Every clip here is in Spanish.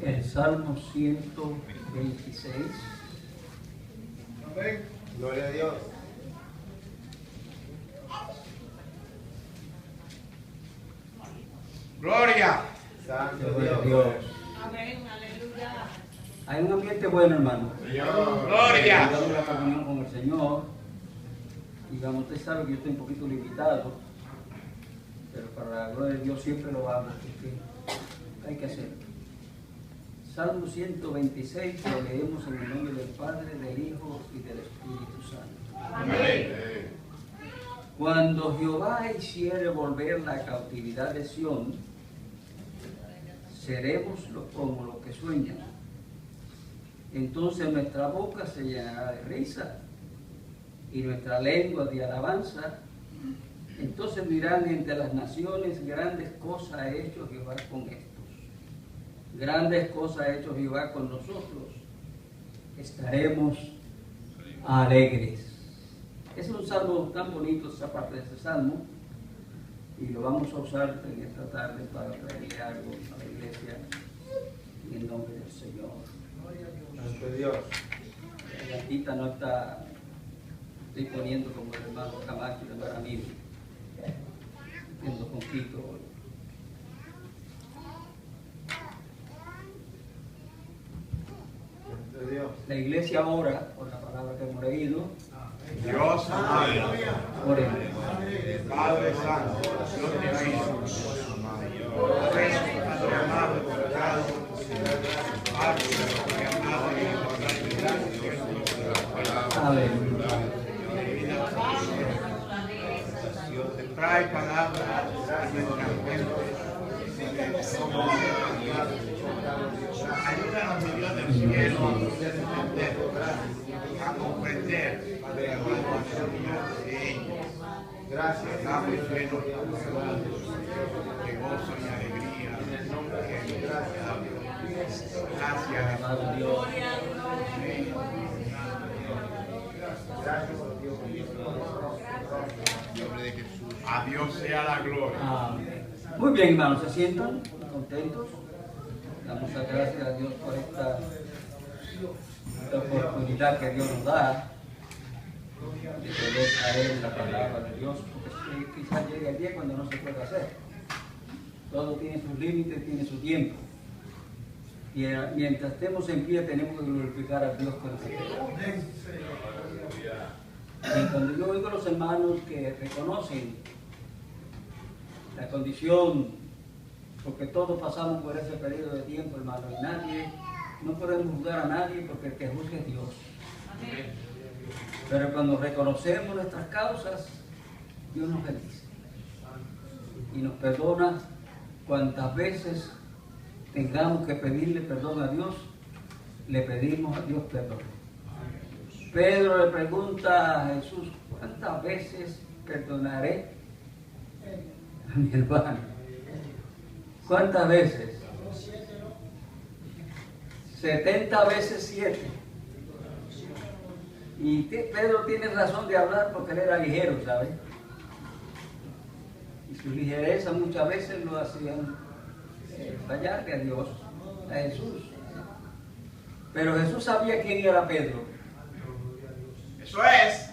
El Salmo 126. Amén. Gloria a Dios. Gloria. Santo Dios. Amén, aleluya. Hay un ambiente bueno, hermano. Gloria. Estamos en la comunión con el Señor. Digamos, usted sabe que yo estoy un poquito limitado, pero para la gloria de Dios siempre lo hago, porque hay que hacerlo. Salmo 126, lo leemos en el nombre del Padre, del Hijo y del Espíritu Santo. Amén. Cuando Jehová hiciere volver la cautividad de Sión, seremos como los que sueñan. Entonces nuestra boca se llenará de risa y nuestra lengua de alabanza. Entonces dirán entre las naciones, grandes cosas ha hecho Jehová con estos. Grandes cosas ha hecho Jehová con nosotros. Estaremos alegres. Es un salmo tan bonito, esa parte de ese salmo, y lo vamos a usar en esta tarde para traerle algo a la iglesia en el nombre del Señor. Santo Dios. La gatita no está, estoy poniendo como el hermano Camacho y el hermano amigo, viendo con Quito hoy. Santo Dios. La iglesia ora por la palabra que hemos leído. Dios amado. Oremos. Padre Santo, Dios te bendiga. Padre amado, Aleluya. trae palabras a nuestra mente. Ayúdanos, mi Dios del cielo, a comprender, Padre amado, de ellos. Gracias, damos llenos de gozo y alegría. Gracias, Amado Dios. a Dios sea la gloria. Amén. Muy bien, hermanos, se sientan contentos. Damos las gracias a Dios por esta oportunidad que Dios nos da de poder traer la palabra de Dios, porque quizás llegue el día cuando no se puede hacer. Todo tiene sus límites, tiene su tiempo. Y mientras estemos en pie tenemos que glorificar a Dios con nuestra vida. Y cuando yo oigo a los hermanos que reconocen la condición, porque todos pasamos por ese periodo de tiempo, hermano, y nadie, no podemos juzgar a nadie porque el que juzga es Dios. Amén. Pero cuando reconocemos nuestras causas, Dios nos bendice y nos perdona cuantas veces tengamos que pedirle perdón a Dios, le pedimos a Dios perdón. Pedro le pregunta a Jesús, ¿cuántas veces perdonaré a mi hermano? ¿Cuántas veces? 70 veces 7. Y Pedro tiene razón de hablar porque él era ligero, ¿sabes? Y su ligereza muchas veces lo hacían fallarle a Dios, a Jesús. Pero Jesús sabía quién era Pedro. Eso es.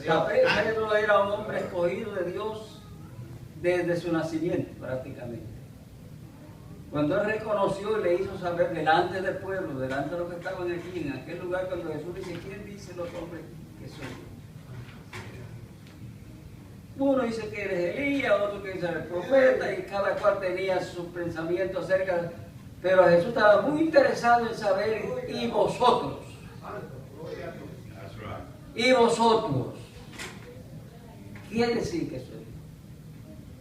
Pedro era un hombre escogido de Dios desde su nacimiento, prácticamente. Cuando él reconoció y le hizo saber delante del pueblo, delante de los que estaban aquí, en aquel lugar, cuando Jesús dice, ¿quién dicen los hombres que soy yo? Uno dice que eres Elías, otro que dice el profeta, y cada cual tenía sus pensamientos acerca. Pero Jesús estaba muy interesado en saber, ¿y vosotros? ¿Y vosotros? ¿Quién decir que soy?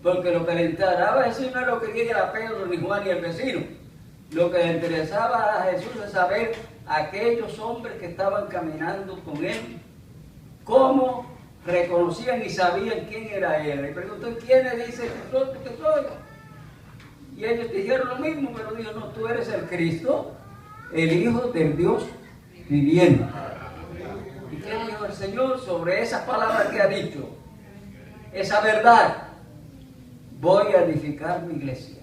Porque lo que le interesaba a Jesús no era lo que diga a Pedro, ni Juan, ni el vecino. Lo que le interesaba a Jesús es saber a aquellos hombres que estaban caminando con él, cómo reconocían y sabían quién era él. Le preguntó, ¿quiénes dicen que soy? Y ellos dijeron lo mismo, pero dijo, no, tú eres el Cristo, el Hijo del Dios viviente. ¿Y qué dijo el Señor sobre esas palabras que ha dicho? Esa verdad. Voy a edificar mi iglesia.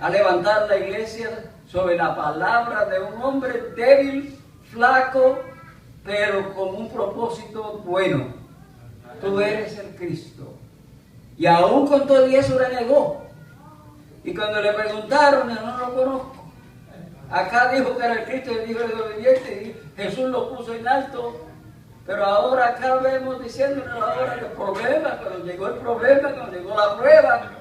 A levantar la iglesia sobre la palabra de un hombre débil, flaco, pero con un propósito bueno. Tú eres el Cristo. Y aún con todo eso le negó. Y cuando le preguntaron, no lo conozco. Acá dijo que era el Cristo y el Hijo del Dios viviente, y Jesús lo puso en alto. Pero ahora acá vemos diciéndonos ahora el problema, cuando llegó el problema, cuando llegó la prueba.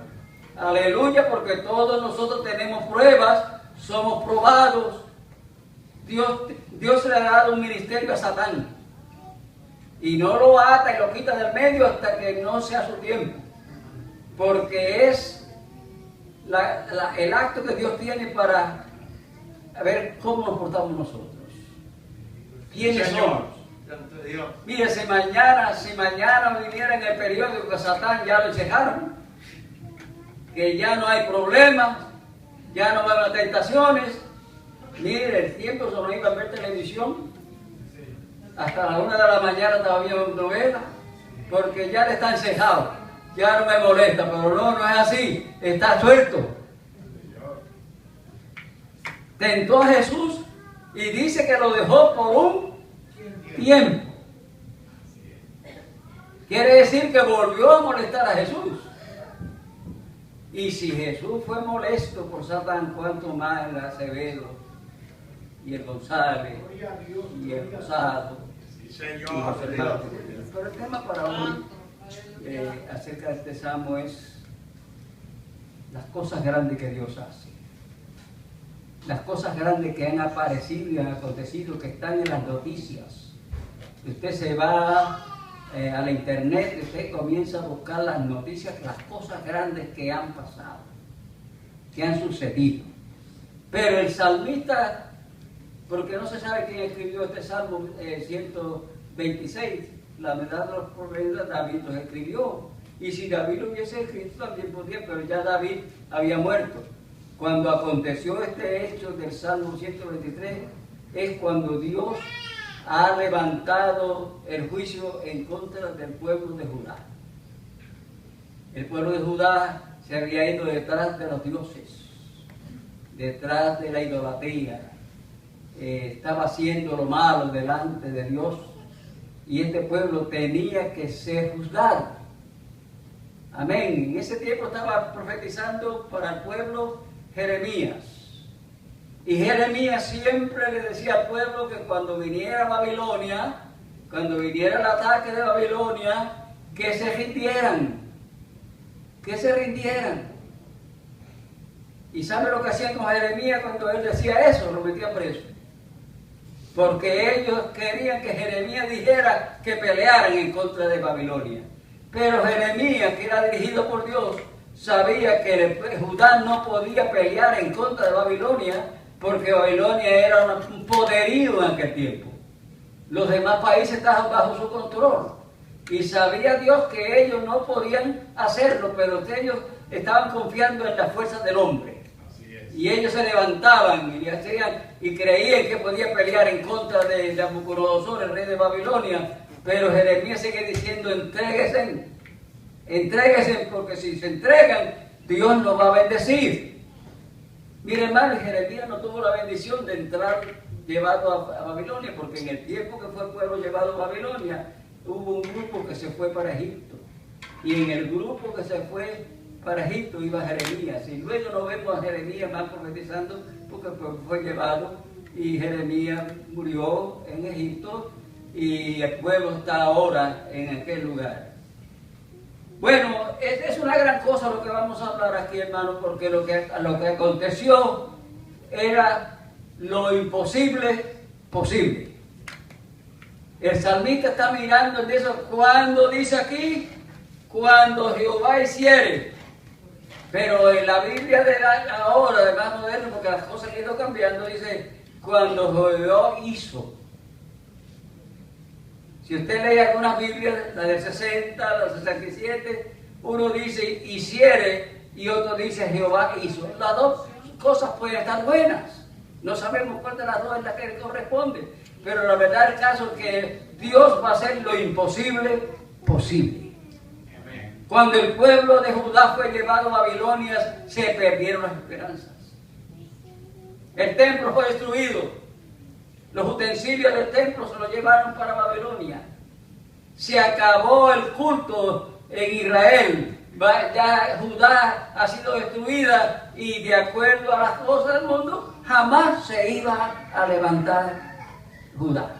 Aleluya, porque todos nosotros tenemos pruebas, somos probados. Dios le ha dado un ministerio a Satán. Y no lo ata y lo quita del medio hasta que no sea su tiempo. Porque es el acto que Dios tiene para ver cómo nos portamos nosotros. ¿Quiénes somos? Mire, si mañana viniera en el periódico que Satán ya lo checaron, que ya no hay problemas, ya no va a haber tentaciones. Mire, el tiempo se nos iba a ver televisión. Hasta la 1 de la mañana todavía no vela, porque ya le están cejados. Ya no me molesta, pero no es así. Está suelto. Tentó a Jesús y dice que lo dejó por un tiempo. Quiere decir que volvió a molestar a Jesús. Y si Jesús fue molesto por Satán, ¿cuánto más el Acevedo y el González y el Rosado y los hermanos? Pero el tema para hoy acerca de este salmo es las cosas grandes que Dios hace. Las cosas grandes que han aparecido y han acontecido, que están en las noticias. Usted se va a la internet y usted comienza a buscar las noticias, las cosas grandes que han pasado, que han sucedido. Pero el salmista, porque no se sabe quién escribió este salmo 126, la verdad de los profetas, David los escribió. Y si David lo hubiese escrito también podía, pero ya David había muerto. Cuando aconteció este hecho del Salmo 123, es cuando Dios ha levantado el juicio en contra del pueblo de Judá. El pueblo de Judá se había ido detrás de los dioses, detrás de la idolatría, estaba haciendo lo malo delante de Dios, y este pueblo tenía que ser juzgado. Amén. En ese tiempo estaba profetizando para el pueblo Jeremías. Y Jeremías siempre le decía al pueblo que cuando viniera Babilonia, cuando viniera el ataque de Babilonia, que se rindieran. Que se rindieran. ¿Y sabe lo que hacían con Jeremías cuando él decía eso? Lo metían preso. Porque ellos querían que Jeremías dijera que pelearan en contra de Babilonia. Pero Jeremías, que era dirigido por Dios, sabía que Judá no podía pelear en contra de Babilonia, porque Babilonia era un poderío en aquel tiempo. Los demás países estaban bajo su control. Y sabía Dios que ellos no podían hacerlo, pero ellos estaban confiando en las fuerzas del hombre. Y ellos se levantaban y creían que podía pelear en contra de Nabucodonosor, el rey de Babilonia. Pero Jeremías sigue diciendo, entréguense, porque si se entregan, Dios nos va a bendecir. Mire, hermano, Jeremías no tuvo la bendición de entrar llevado a Babilonia, porque en el tiempo que fue el pueblo llevado a Babilonia, hubo un grupo que se fue para Egipto. Y en el grupo que se fue para Egipto iba Jeremías. Y luego no vemos a Jeremías más profetizando, porque fue llevado y Jeremías murió en Egipto y el pueblo está ahora en aquel lugar. Bueno, es una gran cosa lo que vamos a hablar aquí, hermano, porque lo que aconteció era lo imposible posible. El salmista está mirando en eso, cuando dice aquí, cuando Jehová hiciere. Pero en la Biblia de ahora, de más moderno, porque las cosas han ido cambiando, dice, cuando Jehová hizo. Si usted lee algunas Biblias, la del 60, la del 67, uno dice hiciere y otro dice Jehová hizo. Las dos cosas pueden estar buenas. No sabemos cuál de las dos es la que corresponde. Pero la verdad del caso es que Dios va a hacer lo imposible posible. Cuando el pueblo de Judá fue llevado a Babilonia, se perdieron las esperanzas. El templo fue destruido. Los utensilios del templo se los llevaron para Babilonia. Se acabó el culto en Israel. Ya Judá ha sido destruida y de acuerdo a las cosas del mundo jamás se iba a levantar Judá.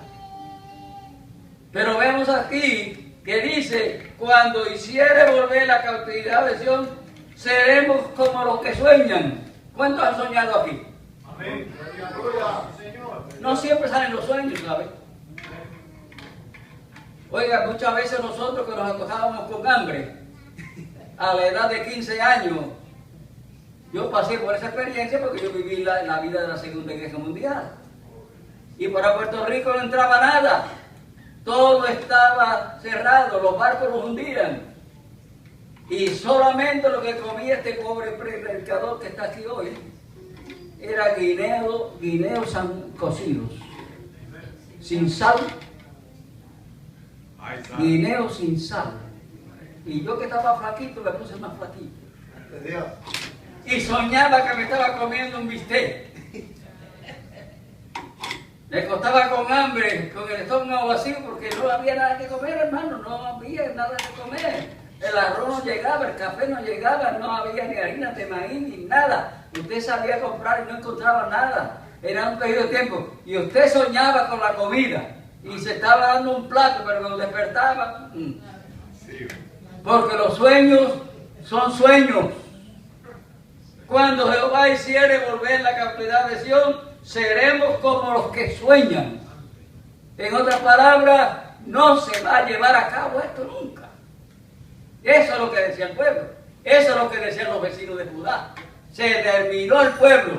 Pero vemos aquí que dice, cuando hiciere volver la cautividad de Sión, seremos como los que sueñan. ¿Cuántos han soñado aquí? Amén. No siempre salen los sueños, ¿sabes? Oiga, muchas veces nosotros que nos acostábamos con hambre, a la edad de 15 años, yo pasé por esa experiencia porque yo viví la vida de la Segunda Guerra Mundial. Y para Puerto Rico no entraba nada. Todo estaba cerrado, los barcos los hundían. Y solamente lo que comía este pobre predicador que está aquí hoy era guineos cocidos, sin sal, guineos sin sal. Y yo que estaba flaquito, me puse más flaquito. Y soñaba que me estaba comiendo un bistec. Me acostaba con hambre, con el estómago vacío, porque no había nada que comer, hermano, no había nada que comer. El arroz no llegaba, el café no llegaba, no había ni harina de maíz ni nada. Usted salía a comprar y no encontraba nada. Era un periodo de tiempo. Y usted soñaba con la comida y se estaba dando un plato, pero cuando despertaba... Porque los sueños son sueños. Cuando Jehová hiciere volver la cautividad de Sión, seremos como los que sueñan. En otras palabras, no se va a llevar a cabo esto nunca. Eso es lo que decía el pueblo. Eso es lo que decían los vecinos de Judá. Se terminó el pueblo.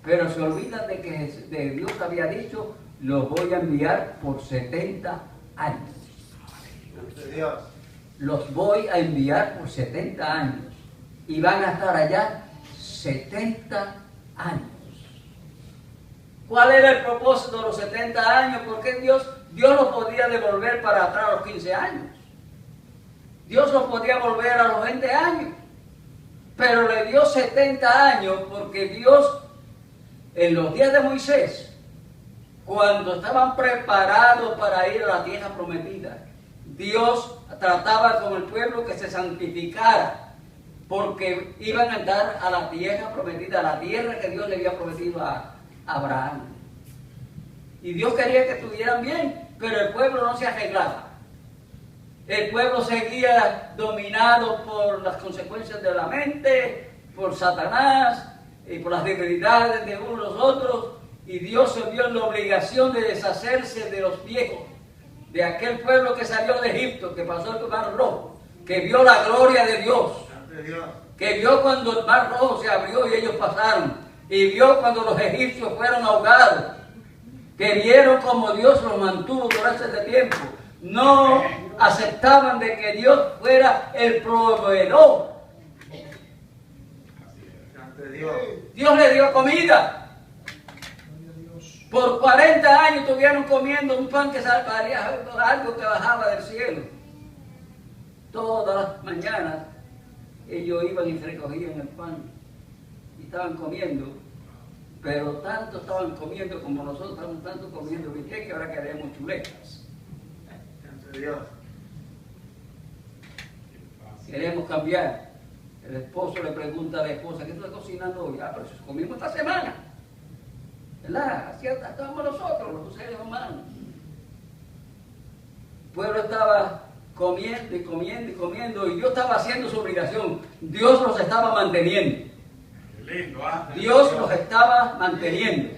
Pero se olvidan de que Dios había dicho, los voy a enviar por 70 años. Los voy a enviar por 70 años. Y van a estar allá 70 años. ¿Cuál era el propósito de los 70 años? Porque Dios los podía devolver para atrás a los 15 años. Dios los podía volver a los 20 años. Pero le dio 70 años porque Dios, en los días de Moisés, cuando estaban preparados para ir a la tierra prometida, Dios trataba con el pueblo que se santificara, porque iban a entrar a la tierra prometida, a la tierra que Dios le había prometido a Abraham. Y Dios quería que estuvieran bien, pero el pueblo no se arreglaba. El pueblo seguía dominado por las consecuencias de la mente, por Satanás, y por las debilidades de unos los otros, y Dios se vio en la obligación de deshacerse de los viejos, de aquel pueblo que salió de Egipto, que pasó el Mar Rojo, que vio la gloria de Dios, que vio cuando el Mar Rojo se abrió y ellos pasaron, y vio cuando los egipcios fueron ahogados, que vieron como Dios los mantuvo durante ese tiempo. No aceptaban de que Dios fuera el proveedor. Dios le dio comida. Por 40 años estuvieron comiendo un pan que salía, algo que bajaba del cielo. Todas las mañanas ellos iban y se recogían el pan y estaban comiendo, pero tanto estaban comiendo como nosotros estamos tanto comiendo bistec que ahora queremos chuletas. Queremos cambiar. El esposo le pregunta a la esposa, ¿qué estás cocinando hoy? Ah, pero eso comimos esta semana. ¿Verdad? Así estamos nosotros, los seres humanos. El pueblo estaba comiendo y comiendo y comiendo, y Dios estaba haciendo su obligación. Dios los estaba manteniendo. Dios los estaba manteniendo.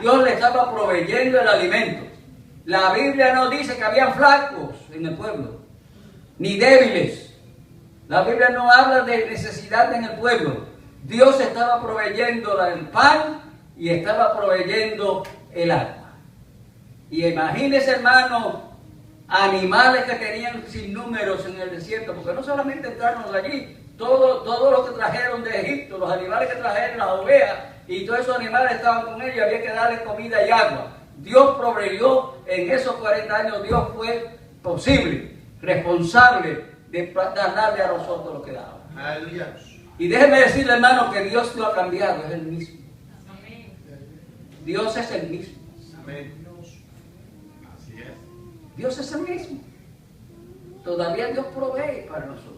Dios les estaba proveyendo el alimento. La Biblia no dice que habían flacos en el pueblo, ni débiles. La Biblia no habla de necesidad en el pueblo. Dios estaba proveyendo el pan y estaba proveyendo el agua. Y imagínense, hermano, animales que tenían sin números en el desierto, porque no solamente entraron allí, todo lo que trajeron de Egipto, los animales que trajeron, las ovejas, y todos esos animales estaban con ellos, había que darles comida y agua. Dios proveyó en esos 40 años, Dios fue posible, responsable de darle a nosotros lo que daba. Aleluya. Y déjeme decirle, hermano, que Dios no ha cambiado, es el mismo. Dios es el mismo. Amén. Así es. Dios es el mismo. Todavía Dios provee para nosotros.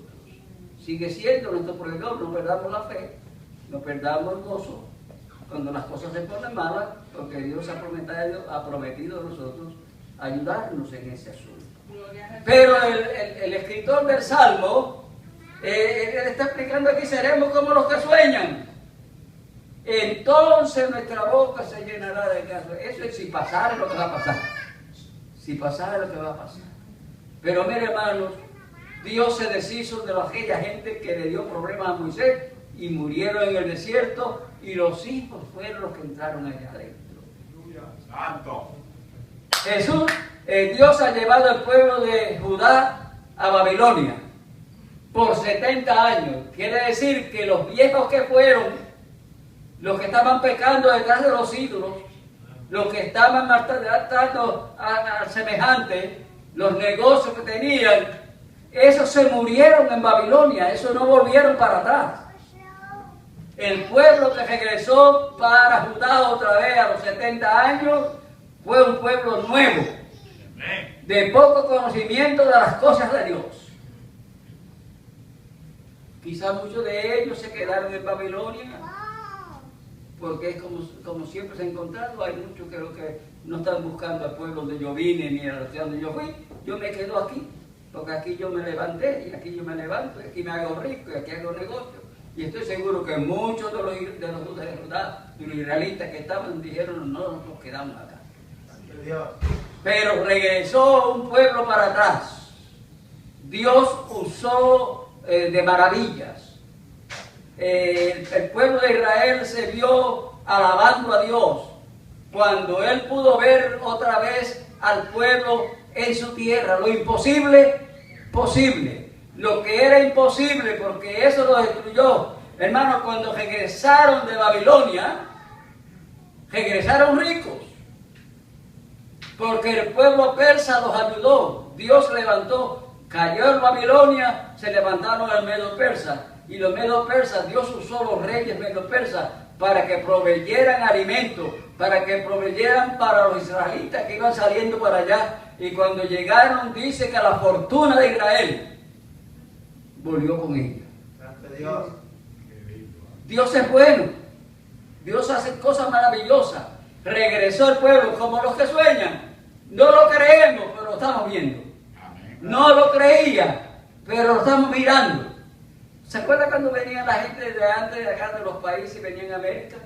Sigue siendo nuestro proveedor. No perdamos la fe, no perdamos el gozo cuando las cosas se ponen malas, porque Dios ha prometido a nosotros ayudarnos en ese asunto. Pero el escritor del Salmo, él está explicando aquí, seremos como los que sueñan. Entonces nuestra boca se llenará de caso. Eso es si pasara lo que va a pasar. Si pasara lo que va a pasar. Pero mire, hermanos, Dios se deshizo de aquella gente que le dio problemas a Moisés y murieron en el desierto, y los hijos fueron los que entraron allá adentro. Santo. Jesús, Dios ha llevado al pueblo de Judá a Babilonia por 70 años. Quiere decir que los viejos que fueron, los que estaban pecando detrás de los ídolos, los que estaban maltratando al semejante, los negocios que tenían, esos se murieron en Babilonia, esos no volvieron para atrás. El pueblo que regresó para Judá otra vez a los 70 años fue un pueblo nuevo, de poco conocimiento de las cosas de Dios. Quizás muchos de ellos se quedaron en Babilonia, porque es como siempre se ha encontrado. Hay muchos que no están buscando al pueblo donde yo vine, ni a la ciudad donde yo fui. Yo me quedo aquí, porque aquí yo me levanté, y aquí yo me levanto, y aquí me hago rico, y aquí hago negocio. Y estoy seguro que muchos de los israelitas que estaban dijeron, no nos quedamos acá. Pero regresó un pueblo para atrás. Dios usó de maravillas. El pueblo de Israel se vio alabando a Dios cuando él pudo ver otra vez al pueblo en su tierra. Lo imposible, posible. Lo que era imposible, porque eso lo destruyó. Hermanos, cuando regresaron de Babilonia, regresaron ricos, porque el pueblo persa los ayudó. Dios levantó, cayó en Babilonia, se levantaron al medo persa, y los medo persas, Dios usó los reyes medo persas para que proveyeran alimento, para que proveyeran para los israelitas que iban saliendo para allá. Y cuando llegaron, dice que la fortuna de Israel volvió con ella. Dios. Dios es bueno. Dios hace cosas maravillosas. Regresó el pueblo como los que sueñan. No lo creemos, pero lo estamos viendo. No lo creía, pero lo estamos mirando. ¿Se acuerda cuando venían la gente de antes de acá de los países y venían a América?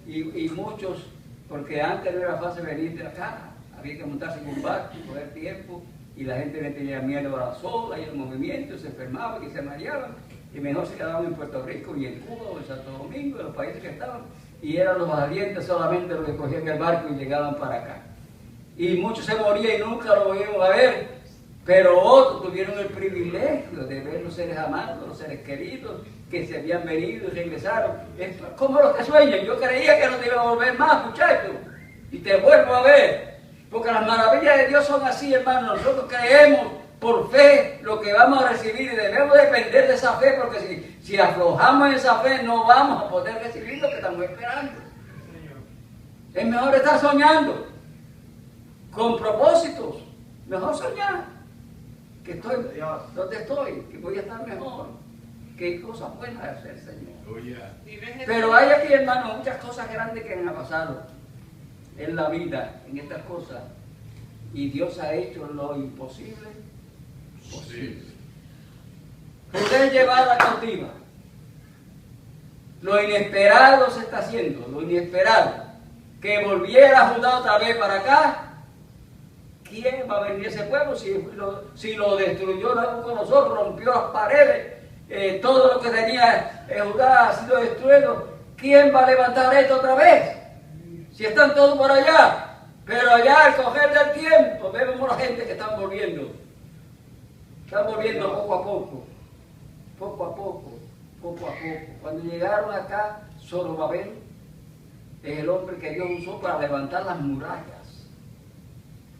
Y muchos, porque antes no era fácil venir de acá, había que montarse en un barco y coger tiempo, y la gente le tenía miedo a la sola y al movimiento, se enfermaban y se mareaban, y mejor se quedaban en Puerto Rico y en Cuba o en Santo Domingo, en los países que estaban, y eran los valientes solamente los que cogían el barco y llegaban para acá. Y muchos se morían y nunca lo volvimos a ver, pero otros tuvieron el privilegio de ver los seres amados, los seres queridos, que se habían venido y regresaron. Esto es como los que sueñan. Yo creía que no te iba a volver más, muchachos, y te vuelvo a ver. Porque las maravillas de Dios son así, hermanos. Nosotros creemos por fe lo que vamos a recibir y debemos depender de esa fe, porque si aflojamos esa fe no vamos a poder recibir lo que estamos esperando. Es mejor estar soñando con propósitos. Mejor soñar que estoy donde estoy, que voy a estar mejor, que hay cosas buenas de hacer, Señor. Pero hay aquí, hermanos, muchas cosas grandes que han pasado en la vida, en estas cosas, y Dios ha hecho lo imposible posible. Judá es llevada cautiva. Lo inesperado se está haciendo, lo inesperado. Que volviera Judá otra vez para acá. ¿Quién va a venir ese pueblo si lo destruyó Nabucodonosor, rompió las paredes, todo lo que tenía Judá ha sido destruido? ¿Quién va a levantar esto otra vez? Si están todos por allá. Pero allá al coger del tiempo vemos la gente que están volviendo. Están volviendo poco a poco. Poco a poco. Poco a poco. Cuando llegaron acá, Zorobabel es el hombre que Dios usó para levantar las murallas.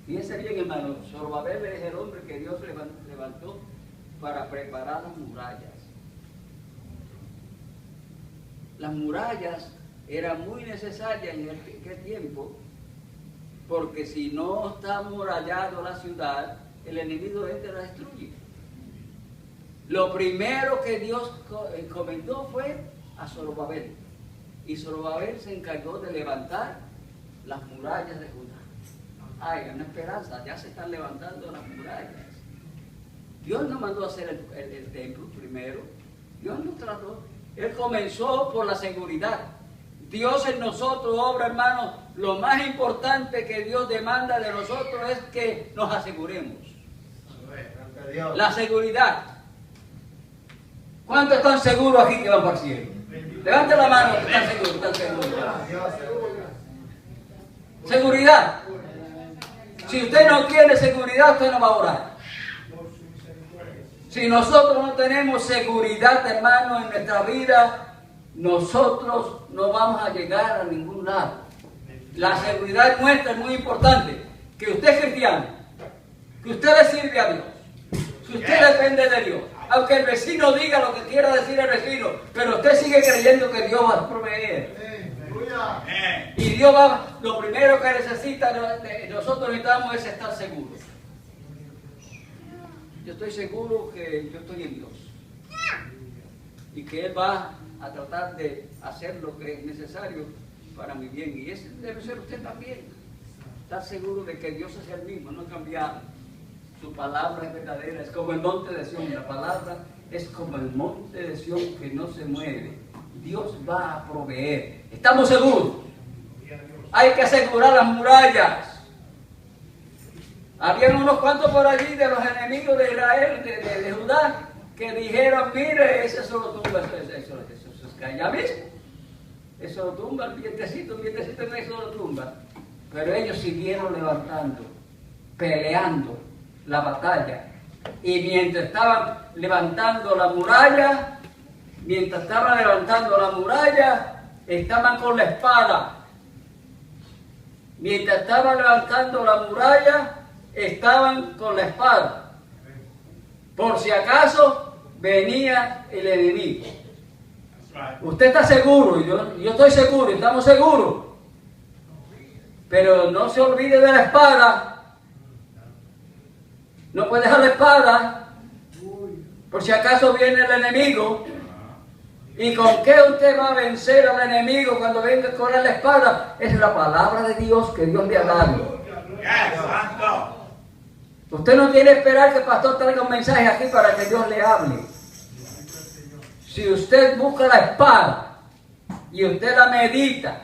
Fíjense bien, hermano, Zorobabel es el hombre que Dios levantó para preparar las murallas. Las murallas era muy necesaria en aquel tiempo, porque si no está amurallado la ciudad, el enemigo entra y la destruye. Lo primero que Dios encomendó fue a Zorobabel, y Zorobabel se encargó de levantar las murallas de Judá. Hay una esperanza, ya se están levantando las murallas. Dios no mandó a hacer el templo primero, Dios nos trató. Él comenzó por la seguridad. Dios en nosotros obra, hermanos, lo más importante que Dios demanda de nosotros es que nos aseguremos. La seguridad. ¿Cuántos están seguros aquí que van para el cielo? Levanten la mano, están seguros, están seguros. Seguridad. Si usted no tiene seguridad, usted no va a orar. Si nosotros no tenemos seguridad, hermano, en nuestra vida, nosotros no vamos a llegar a ningún lado. La seguridad nuestra es muy importante. Que usted es cristiano, que usted le sirve a Dios, que usted depende de Dios. Aunque el vecino diga lo que quiera decir el vecino, pero usted sigue creyendo que Dios va a proveer. Y Dios va, lo primero que necesita, nosotros necesitamos es estar seguros. Yo estoy seguro que yo estoy en Dios y que Él va a tratar de hacer lo que es necesario para mi bien, y ese debe ser usted también. Estar seguro de que Dios es el mismo, no ha cambiado. Su palabra es verdadera, es como el monte de Sión. La palabra es como el monte de Sión que no se mueve. Dios va a proveer. ¿Estamos seguros? Hay que asegurar las murallas. Habían unos cuantos por allí de los enemigos de Israel, de Judá, que dijeron, mire, ese solo tumba, eso es allá mismo. Eso lo tumba, el vientecito no lo tumba. Pero ellos siguieron levantando, peleando la batalla. Y mientras estaban levantando la muralla, estaban con la espada. Mientras estaban levantando la muralla, estaban con la espada. Por si acaso venía el enemigo. Usted está seguro, yo estoy seguro, estamos seguros. Pero no se olvide de la espada. No puede dejar la espada. Por si acaso viene el enemigo. ¿Y con qué usted va a vencer al enemigo cuando venga con la espada? Es la palabra de Dios que Dios le ha dado. Usted no tiene que esperar que el pastor traiga un mensaje aquí para que Dios le hable. Si usted busca la espada y usted la medita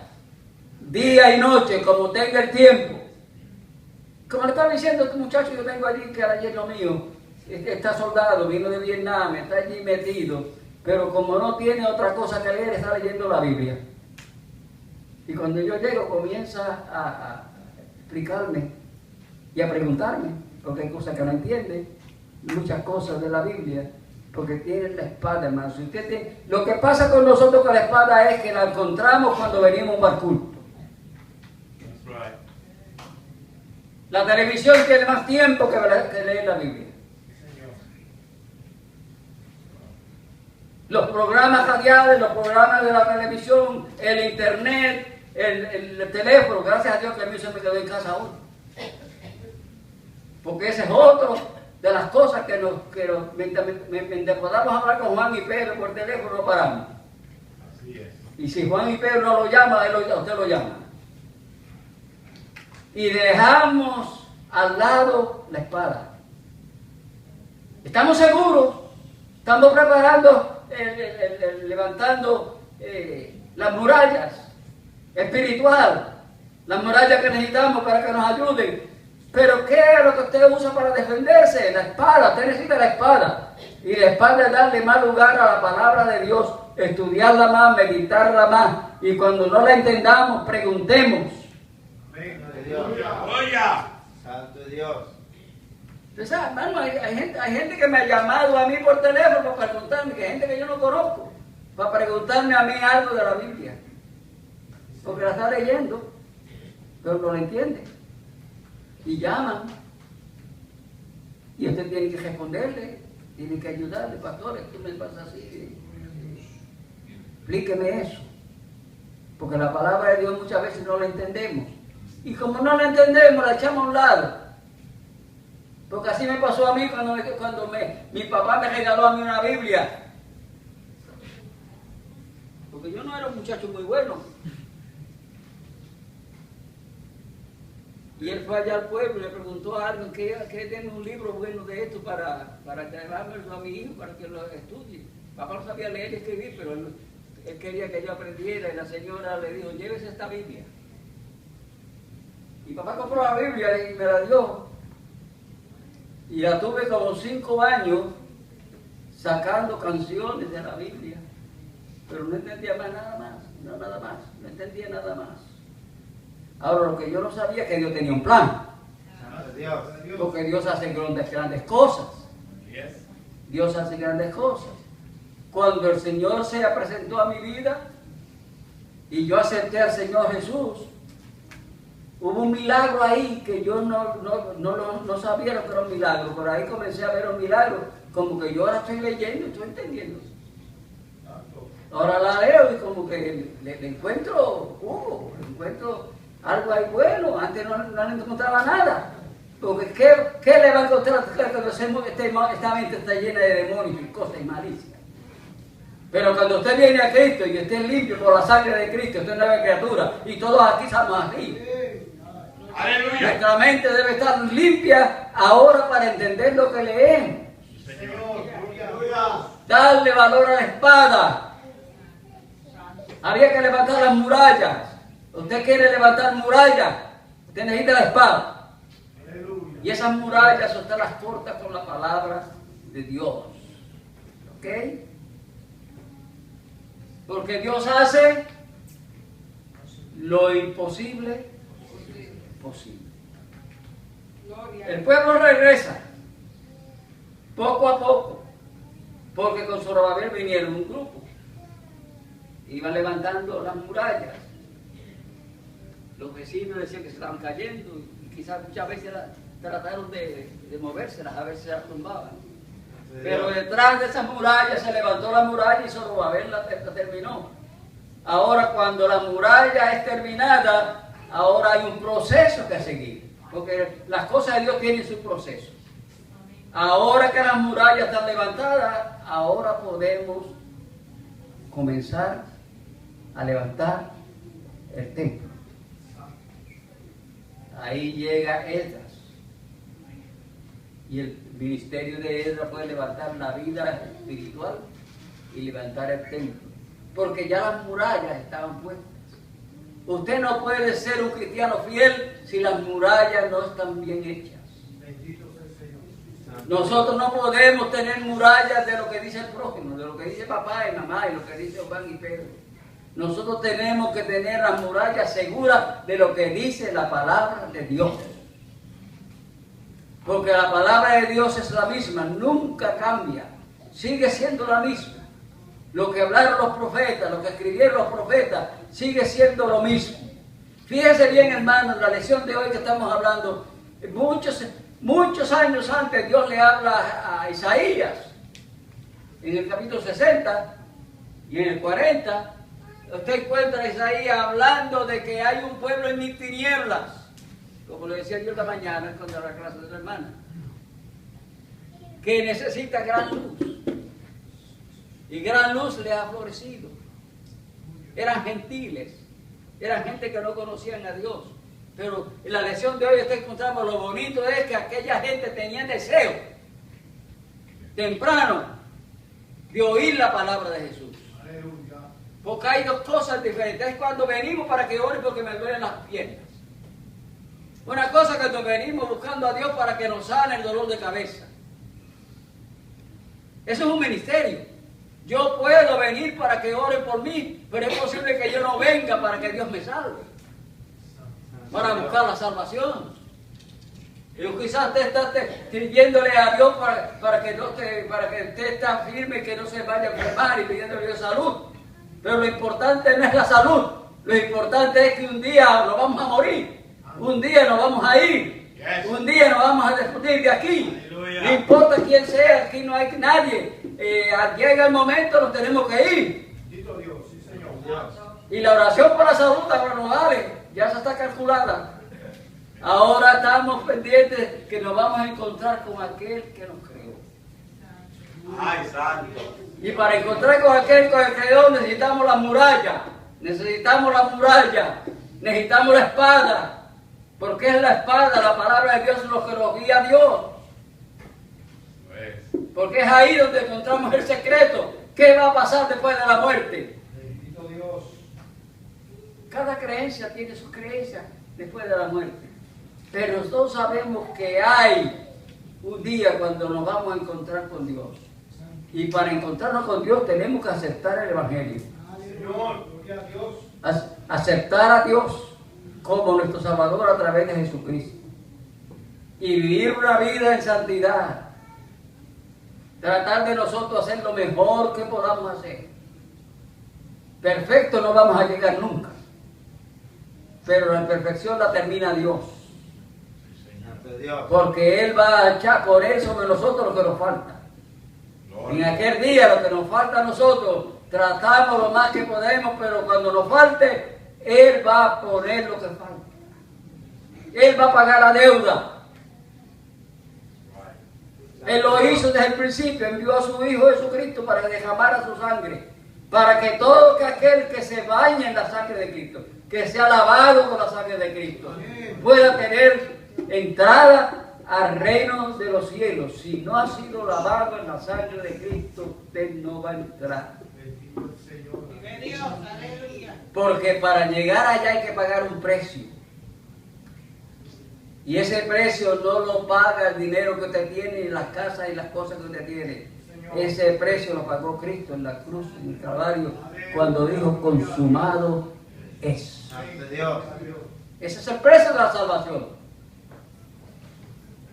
día y noche como tenga el tiempo, como le estaba diciendo este muchacho, yo tengo allí que ayer lo mío, está soldado, vino de Vietnam, está allí metido, pero como no tiene otra cosa que leer, está leyendo la Biblia. Y cuando yo llego comienza a explicarme y a preguntarme, porque hay cosas que no entiende, muchas cosas de la Biblia, porque tiene la espada, hermano. Si usted tiene, lo que pasa con nosotros con la espada es que la encontramos cuando venimos al culto. La televisión tiene más tiempo que leer la Biblia. Los programas radiales, los programas de la televisión, el internet, el teléfono, gracias a Dios que a mí se me quedó en casa aún. Porque ese es otro de las cosas que mientras podamos hablar con Juan y Pedro por teléfono, no paramos. Así es. Y si Juan y Pedro no lo llaman, usted lo llama. Y dejamos al lado la espada. Estamos seguros, estamos preparando, levantando las murallas espirituales, las murallas que necesitamos para que nos ayuden. Pero ¿qué es lo que usted usa para defenderse? La espada, usted necesita la espada. Y la espada es darle más lugar a la palabra de Dios, estudiarla más, meditarla más. Y cuando no la entendamos, preguntemos. Amén. Dios. Santo Dios. Entonces, hermano, hay gente que me ha llamado a mí por teléfono para preguntarme, que hay gente que yo no conozco, para preguntarme a mí algo de la Biblia. Porque la está leyendo, pero no la entiende. Y llaman. Y usted tiene que responderle, tiene que ayudarle, pastor, esto me pasa así. Explíqueme eso. Porque la palabra de Dios muchas veces no la entendemos. Y como no la entendemos, la echamos a un lado. Porque así me pasó a mí cuando mi papá me regaló a mí una Biblia. Porque yo no era un muchacho muy bueno. Y él fue allá al pueblo y le preguntó a alguien que tiene un libro bueno de esto para llevármelo a mi hijo, para que lo estudie. Papá no sabía leer y escribir, pero él quería que yo aprendiera y la señora le dijo, llévese esta Biblia. Y papá compró la Biblia y me la dio. Y la tuve como 5 años sacando canciones de la Biblia. Pero no entendía más nada más, no entendía nada más. Ahora lo que yo no sabía es que Dios tenía un plan. Porque Dios hace grandes cosas. Dios hace grandes cosas. Cuando el Señor se presentó a mi vida y yo acepté al Señor Jesús, hubo un milagro ahí que yo no sabía lo que era un milagro. Por ahí comencé a ver un milagro, como que yo ahora estoy leyendo, estoy entendiendo. Ahora la leo y como que le encuentro le encuentro algo ahí bueno. Antes no le encontraba nada. Porque ¿qué le va a encontrar cuando esta mente está llena de demonios y cosas y malicias? Pero cuando usted viene a Cristo y esté limpio por la sangre de Cristo, usted es una nueva criatura y todos aquí estamos así. ¡Aleluya! Nuestra mente debe estar limpia ahora para entender lo que leemos. Darle valor a la espada. Había que levantar las murallas. Usted quiere levantar murallas, usted necesita la espada. Y esas murallas usted las corta con la palabra de Dios. ¿Ok? Porque Dios hace lo imposible posible. El pueblo regresa poco a poco, porque con Zorobabel vinieron un grupo. Iban levantando las murallas. Los vecinos decían que se estaban cayendo y quizás muchas veces trataron de movérselas a ver si se las tumbaban. Pero detrás de esas murallas se levantó la muralla y Zorobabel la terminó. Ahora cuando la muralla es terminada, ahora hay un proceso que seguir. Porque las cosas de Dios tienen su proceso. Ahora que las murallas están levantadas, ahora podemos comenzar a levantar el templo. Ahí llega Esdras. Y el ministerio de Esdras puede levantar la vida espiritual y levantar el templo. Porque ya las murallas estaban puestas. Usted no puede ser un cristiano fiel si las murallas no están bien hechas. Nosotros no podemos tener murallas de lo que dice el prójimo, de lo que dice papá y mamá y lo que dice Juan y Pedro. Nosotros tenemos que tener las murallas seguras de lo que dice la palabra de Dios. Porque la palabra de Dios es la misma, nunca cambia, sigue siendo la misma. Lo que hablaron los profetas, lo que escribieron los profetas, sigue siendo lo mismo. Fíjese bien, hermano, en la lección de hoy que estamos hablando, muchos años antes Dios le habla a Isaías, en el capítulo 60 y en el 40, usted encuentra a Isaías hablando de que hay un pueblo en mis tinieblas, como le decía yo esta mañana cuando la clase de la hermana, que necesita gran luz. Y gran luz le ha florecido. Eran gentiles, eran gente que no conocían a Dios. Pero en la lección de hoy encontramos lo bonito es que aquella gente tenía deseo temprano de oír la palabra de Jesús. Porque hay dos cosas diferentes. Es cuando venimos para que ore porque me duelen las piernas. Una cosa que cuando venimos buscando a Dios para que nos sane el dolor de cabeza. Eso es un ministerio. Yo puedo venir para que oren por mí, pero es posible que yo no venga para que Dios me salve. Para buscar la salvación. Y quizás usted está pidiéndole a Dios para que usted esté firme y que no se vaya a enfermar y pidiéndole a Dios salud. Pero lo importante no es la salud. Lo importante es que un día nos vamos a morir. Un día nos vamos a ir. Un día nos vamos a despedir de aquí. No importa quién sea, aquí no hay nadie. Llega el momento, nos tenemos que ir. Y la oración por la salud ahora no vale, ya se está calculada. Ahora estamos pendientes que nos vamos a encontrar con aquel que nos creó. Ay, santo. Y para encontrar con aquel que nos creó necesitamos la muralla, necesitamos la espada. Porque es la espada, la palabra de Dios, lo que nos guía a Dios. Porque es ahí donde encontramos el secreto. ¿Qué va a pasar después de la muerte? Bendito Dios. Cada creencia tiene su creencia después de la muerte. Pero nosotros sabemos que hay un día cuando nos vamos a encontrar con Dios. Y para encontrarnos con Dios tenemos que aceptar el Evangelio. Señor, gloria a Dios. Aceptar a Dios como nuestro Salvador a través de Jesucristo. Y vivir una vida en santidad. Tratar de nosotros hacer lo mejor que podamos hacer. Perfecto no vamos a llegar nunca. Pero la perfección la termina Dios. Porque Él va a echar por Él sobre nosotros lo que nos falta. En aquel día lo que nos falta a nosotros, tratamos lo más que podemos, pero cuando nos falte, Él va a poner lo que falta. Él va a pagar la deuda. Él lo hizo desde el principio, envió a su Hijo Jesucristo para que derramara su sangre, para que todo aquel que se bañe en la sangre de Cristo, que sea lavado con la sangre de Cristo, pueda tener entrada al reino de los cielos. Si no ha sido lavado en la sangre de Cristo, usted no va a entrar. Vive Dios, aleluya. Porque para llegar allá hay que pagar un precio. Y ese precio no lo paga el dinero que usted tiene, y las casas y las cosas que usted tiene. Ese precio lo pagó Cristo en la cruz, en el Calvario, cuando dijo: consumado es. Ese es el precio de la salvación.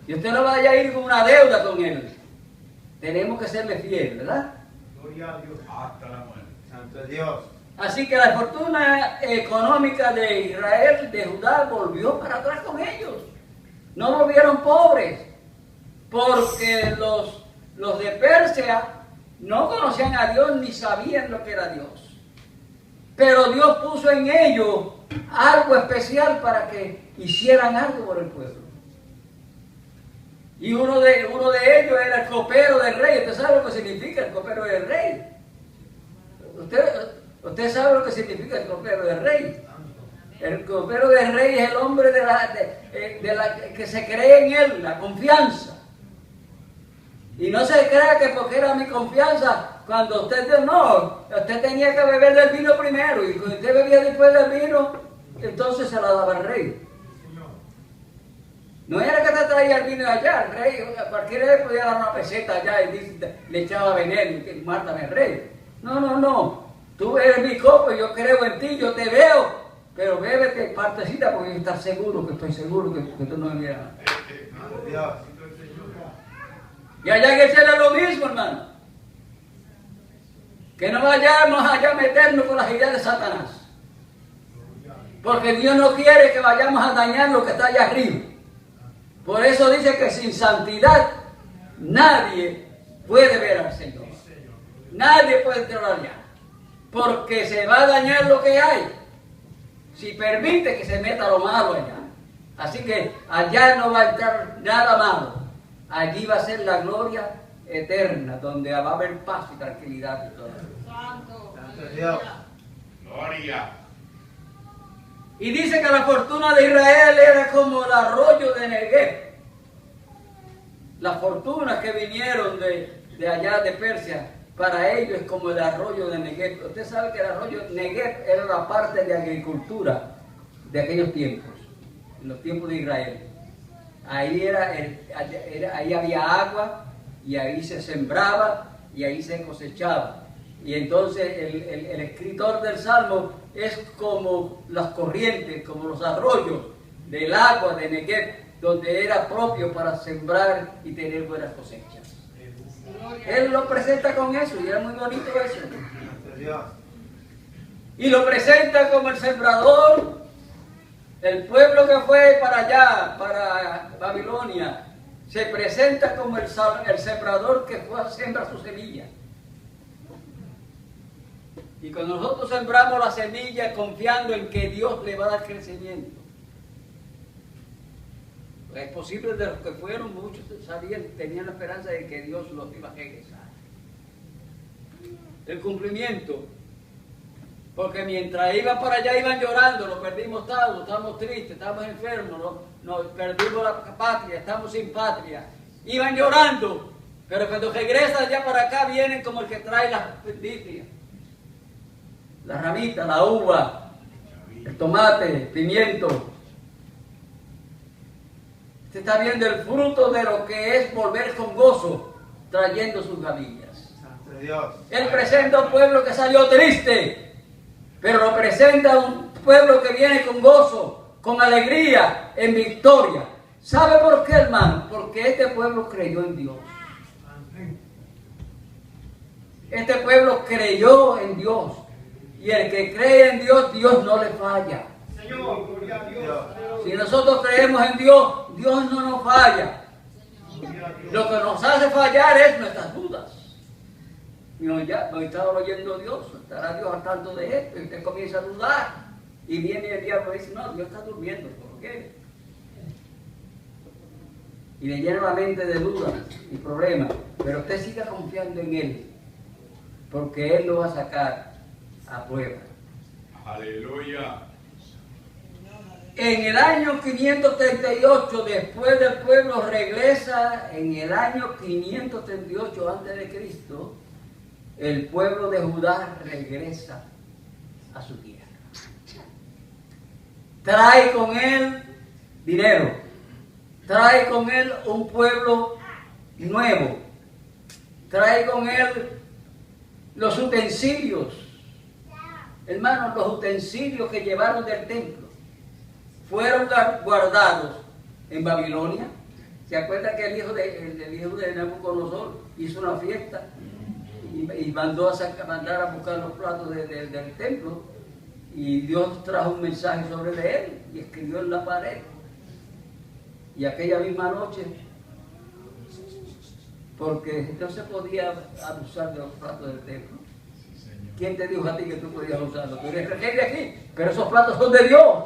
Y usted no vaya a ir con una deuda con Él. Tenemos que serle fiel, ¿verdad? Gloria a Dios. Hasta la muerte. Santo es Dios. Así que la fortuna económica de Israel, de Judá, volvió para atrás con ellos. No volvieron pobres, porque los de Persia no conocían a Dios ni sabían lo que era Dios. Pero Dios puso en ellos algo especial para que hicieran algo por el pueblo. Y uno de ellos era el copero del rey. ¿Usted sabe lo que significa el copero del rey? ¿Usted sabe lo que significa el copero del rey? El copero del rey es el hombre que se cree en él, la confianza. Y no se crea que porque era mi confianza, cuando usted no, usted tenía que beber del vino primero, y cuando usted bebía después del vino, entonces se la daba al rey. No era que te traía el vino allá, el rey, cualquiera le podía dar una peseta allá y le echaba veneno y mátame el rey. No, tú bebes mi copa, yo creo en ti, yo te veo, pero bébete partecita porque estás seguro, que estoy seguro que tú no me miras. Y allá en el cielo es lo mismo, hermano. Que no vayamos allá a meternos con las ideas de Satanás. Porque Dios no quiere que vayamos a dañar lo que está allá arriba. Por eso dice que sin santidad nadie puede ver al Señor. Nadie puede entrar allá. Porque se va a dañar lo que hay. Si permite que se meta lo malo allá. Así que allá no va a entrar nada malo. Allí va a ser la gloria eterna, donde va a haber paz y tranquilidad y todo. Santo. Dios. Gloria. Y dice que la fortuna de Israel era como el arroyo de Negev. Las fortunas que vinieron de allá de Persia, para ellos es como el arroyo de Negev. Usted sabe que el arroyo de Negev era la parte de agricultura de aquellos tiempos, en los tiempos de Israel. Ahí ahí había agua, y ahí se sembraba, y ahí se cosechaba. Y entonces el escritor del Salmo es como las corrientes, como los arroyos del agua de Negev, donde era propio para sembrar y tener buenas cosechas. Él lo presenta con eso, y era muy bonito eso. Y lo presenta como el sembrador. El pueblo que fue para allá, para Babilonia, se presenta como el sembrador que fue a sembrar su semilla. Y cuando nosotros sembramos la semilla confiando en que Dios le va a dar crecimiento, es posible de los que fueron, muchos sabían, tenían la esperanza de que Dios los iba a regresar. El cumplimiento, porque mientras iban para allá iban llorando, lo perdimos todo, estamos tristes, estamos enfermos, nos perdimos la patria, estamos sin patria. Iban llorando, pero cuando regresan allá para acá vienen como el que trae las delicias. La ramita, la uva, el tomate, el pimiento. Usted está viendo el fruto de lo que es volver con gozo, trayendo sus gavillas. Santo Dios. Él presenta a un pueblo que salió triste, pero lo presenta a un pueblo que viene con gozo, con alegría, en victoria. ¿Sabe por qué, hermano? Porque este pueblo creyó en Dios. Este pueblo creyó en Dios. Y el que cree en Dios, Dios no le falla. Señor, gloria a Dios. Si nosotros creemos en Dios, Dios no nos falla. Lo que nos hace fallar es nuestras dudas. Y no estaba oyendo Dios, estará Dios al tanto de esto, y usted comienza a dudar. Y viene el diablo y dice, no, Dios está durmiendo, ¿por qué? Y le llena la mente de dudas y problemas, pero usted siga confiando en Él, porque Él lo va a sacar a prueba. Aleluya. En el año 538, después del pueblo regresa, en el año 538 antes de Cristo, el pueblo de Judá regresa a su tierra. Trae con él dinero, trae con él un pueblo nuevo, trae con él los utensilios. Hermanos, los utensilios que llevaron del templo fueron guardados en Babilonia. ¿Se acuerdan que el hijo de Nabucodonosor hizo una fiesta y mandó mandar a buscar los platos del templo? Y Dios trajo un mensaje sobre de él y escribió en la pared. Y aquella misma noche, porque no se podía abusar de los platos del templo. ¿Quién te dijo a ti que tú podías usarlos? Tú eres rey de aquí, pero esos platos son de Dios.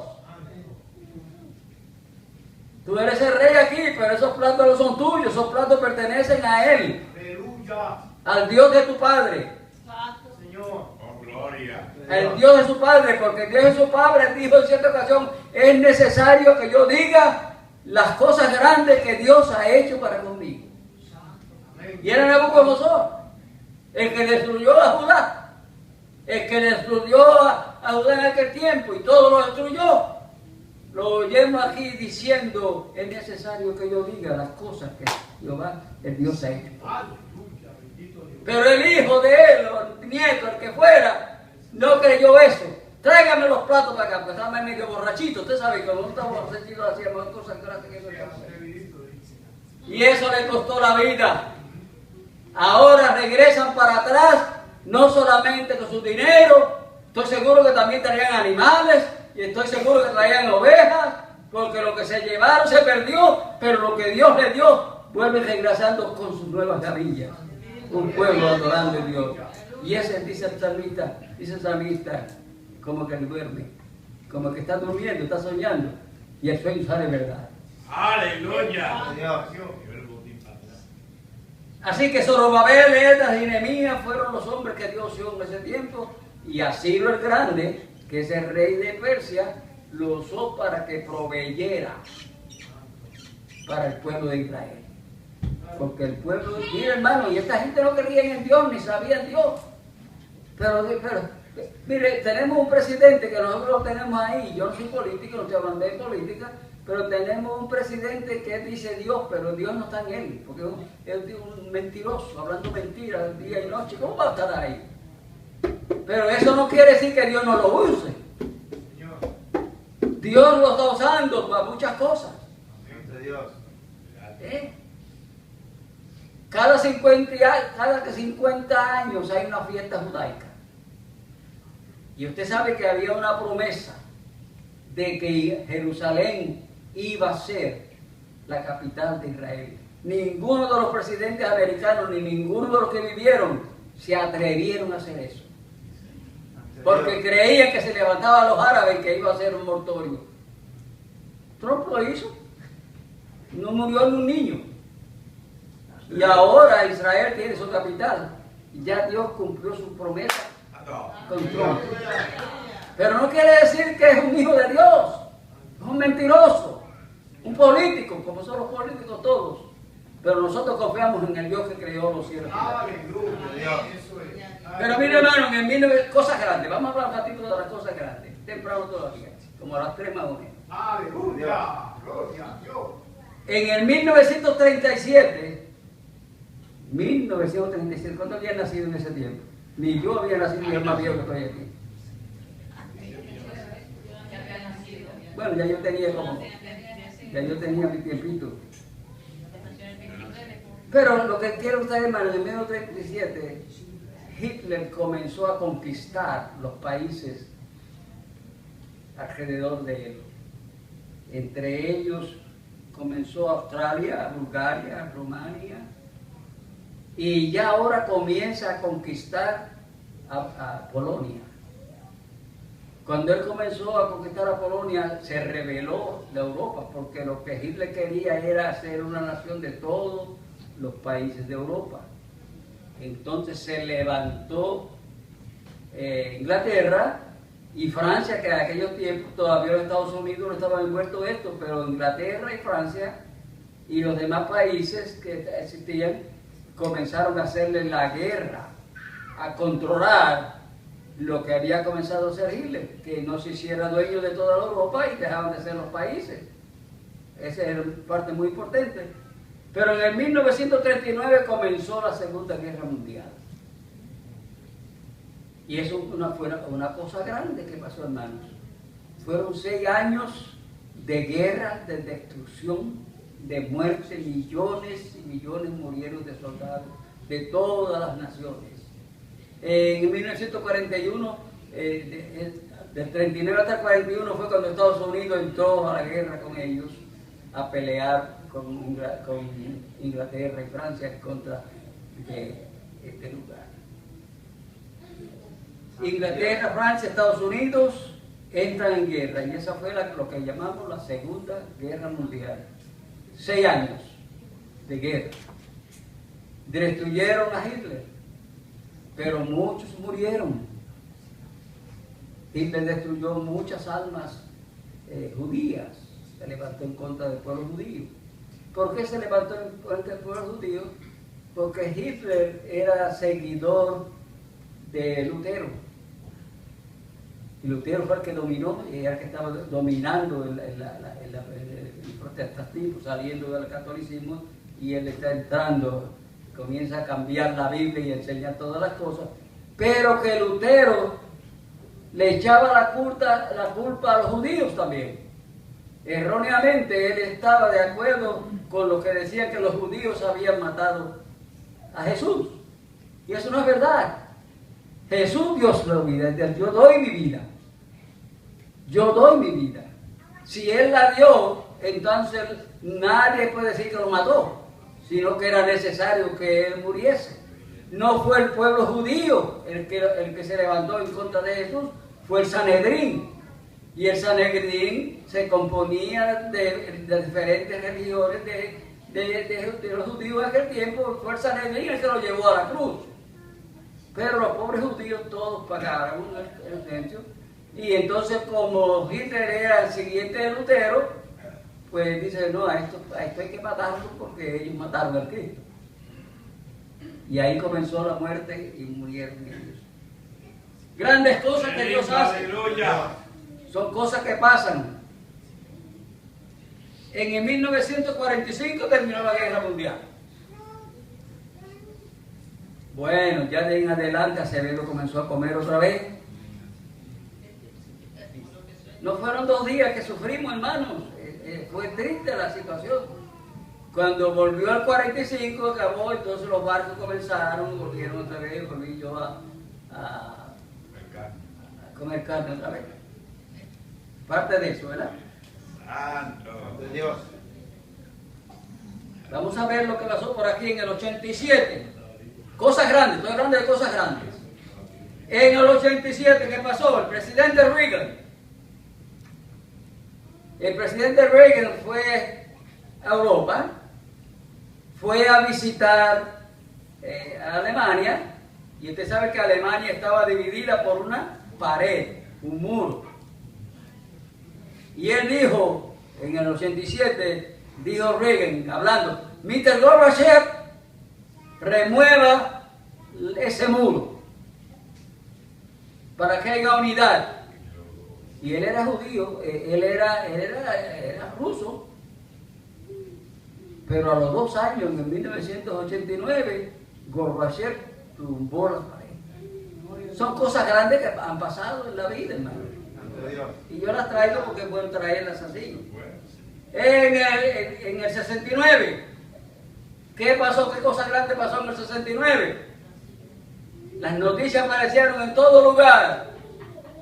Tú eres el rey aquí, pero esos platos no son tuyos, esos platos pertenecen a Él. Aleluya. Al Dios de tu Padre. Señor. Oh, gloria. El Dios de su Padre, porque Dios de su Padre dijo en cierta ocasión, es necesario que yo diga las cosas grandes que Dios ha hecho para conmigo. Y era Nabucodonosor, el que destruyó a Judá, el que destruyó a Judá en aquel tiempo y todo lo destruyó. Lo oímos aquí diciendo, es necesario que yo diga las cosas que Jehová, el Dios, ha hecho. Aleluya. Bendito Dios. Pero el hijo de él, o el nieto, el que fuera, no creyó eso. Tráigame los platos para acá, porque estaba medio borrachito. Usted sabe que cuando uno estaba borrachito hacíamos cosas grandes que eso le hace. Y eso le costó la vida. Ahora regresan para atrás, no solamente con su dinero, estoy seguro que también traían animales, y estoy seguro que traían ovejas, porque lo que se llevaron se perdió, pero lo que Dios le dio, vuelve regresando con sus nuevas gavillas. Un pueblo adorando a Dios. Y ese, dice el salmista, como que duerme, como que está durmiendo, está soñando, y el sueño sale verdad. Aleluya. Dios. Así que Zorobabel, Esdras y Nehemías fueron los hombres que Dios usó en ese tiempo, y Asirio el Grande, que es el rey de Persia, lo usó para que proveyera para el pueblo de Israel. Porque el pueblo, mira hermano, y esta gente no creía en Dios, ni sabía en Dios. Pero mire, tenemos un presidente que nosotros lo tenemos ahí, yo no soy político, no estoy hablando de política, pero tenemos un presidente que dice Dios, pero Dios no está en él, porque es un mentiroso, hablando mentiras día y noche, ¿cómo va a estar ahí? Pero eso no quiere decir que Dios no lo use. Dios lo está usando para muchas cosas. Santo Dios. ¿Eh? Cada 50 años hay una fiesta judaica. Y usted sabe que había una promesa de que Jerusalén iba a ser la capital de Israel. Ninguno de los presidentes americanos, ni ninguno de los que vivieron, se atrevieron a hacer eso. porque creían que se levantaban los árabes y que iba a ser un mortorio. Trump lo hizo. No murió ni un niño. Y ahora Israel tiene su capital. Y ya Dios cumplió su promesa con Trump. Pero no quiere decir que es un hijo de Dios. Es un mentiroso. Un político, como son los políticos todos. Pero nosotros confiamos en el Dios que creó los cielos. Aleluya. Eso es. Pero mire hermano, en 1900, cosas grandes. Vamos a hablar un ratito de las cosas grandes. Temprano todavía. Como a las 3 más o menos. Aleluya. Gloria a Dios. En el 1937, ¿cuánto había nacido en ese tiempo? Ni yo había nacido, ni el más viejo que estoy aquí. Bueno, ya yo tenía mi tiempito. Pero lo que quiero ustedes, hermano, en 1937, Hitler comenzó a conquistar los países alrededor de él. Entre ellos comenzó Australia, Bulgaria, Rumania, y ya ahora comienza a conquistar a Polonia. Cuando él comenzó a conquistar a Polonia, se rebeló de Europa, porque lo que Hitler quería era hacer una nación de todos los países de Europa. Entonces se levantó Inglaterra y Francia, que en aquellos tiempos todavía los Estados Unidos no estaban envueltos en esto, pero Inglaterra y Francia y los demás países que existían comenzaron a hacerle la guerra, a controlar lo que había comenzado a hacer Hitler, que no se hiciera dueño de toda Europa y dejaban de ser los países. Esa es parte muy importante. Pero en el 1939 comenzó la Segunda Guerra Mundial. Y eso fue una cosa grande que pasó, hermanos. Fueron 6 años de guerra, de destrucción, de muerte. Millones y millones murieron de soldados de todas las naciones. En 1941, del 39 hasta el 41 fue cuando Estados Unidos entró a la guerra con ellos, a pelear con Inglaterra y Francia en contra de este lugar. Inglaterra, Francia, Estados Unidos entran en guerra, y esa fue lo que llamamos la Segunda Guerra Mundial. 6 años de guerra. Destruyeron a Hitler, pero muchos murieron. Hitler destruyó muchas almas judías, se levantó en contra del pueblo judío. ¿Por qué se levantó en contra del pueblo judío? Porque Hitler era seguidor de Lutero. Y Lutero fue el que dominó, y era el que estaba dominando el protestantismo, saliendo del catolicismo, y él está entrando, comienza a cambiar la Biblia y a enseñar todas las cosas, pero que Lutero le echaba la culpa a los judíos también. Erróneamente él estaba de acuerdo con lo que decían que los judíos habían matado a Jesús, y eso no es verdad. Jesús dio su vida, yo doy mi vida. Yo doy mi vida. Si Él la dio, entonces nadie puede decir que lo mató, sino que era necesario que Él muriese. No fue el pueblo judío el que se levantó en contra de Jesús, fue el Sanedrín. Y el Sanedrín se componía de diferentes religiones de los judíos en aquel tiempo. Fue el Sanedrín el que lo llevó a la cruz. Pero los pobres judíos todos pagaron el precio. Y entonces, como Hitler era el siguiente de Lutero, pues dice, no, a esto hay que matarlo porque ellos mataron al Cristo. Y ahí comenzó la muerte y murieron ellos. Grandes cosas que Dios hace. Aleluya. Son cosas que pasan. En el 1945 terminó la Guerra Mundial. Bueno, ya de ahí en adelante Acevedo comenzó a comer otra vez. No fueron 2 días que sufrimos, hermanos. Fue triste la situación. Cuando volvió al 45, acabó, entonces los barcos volvieron otra vez, volví yo a comer carne otra vez. Parte de eso, ¿verdad? Santo. De Dios. Vamos a ver lo que pasó por aquí en el 87. Cosas grandes, estoy hablando de cosas grandes. En el 87, ¿qué pasó? El presidente Reagan fue a Europa, fue a visitar a Alemania, y usted sabe que Alemania estaba dividida por una pared, un muro. Y él dijo, en el 87, dijo Reagan, hablando, Mr. Gorbachev, remueva ese muro para que haya unidad. Y él era judío, él era ruso, pero a los 2 años, en 1989, Gorbachev tumbó la pared. Son cosas grandes que han pasado en la vida, hermano. Y yo las traigo porque puedo traerlas así. En el 69, ¿qué pasó? ¿Qué cosa grande pasó en el 69? Las noticias aparecieron en todo lugar.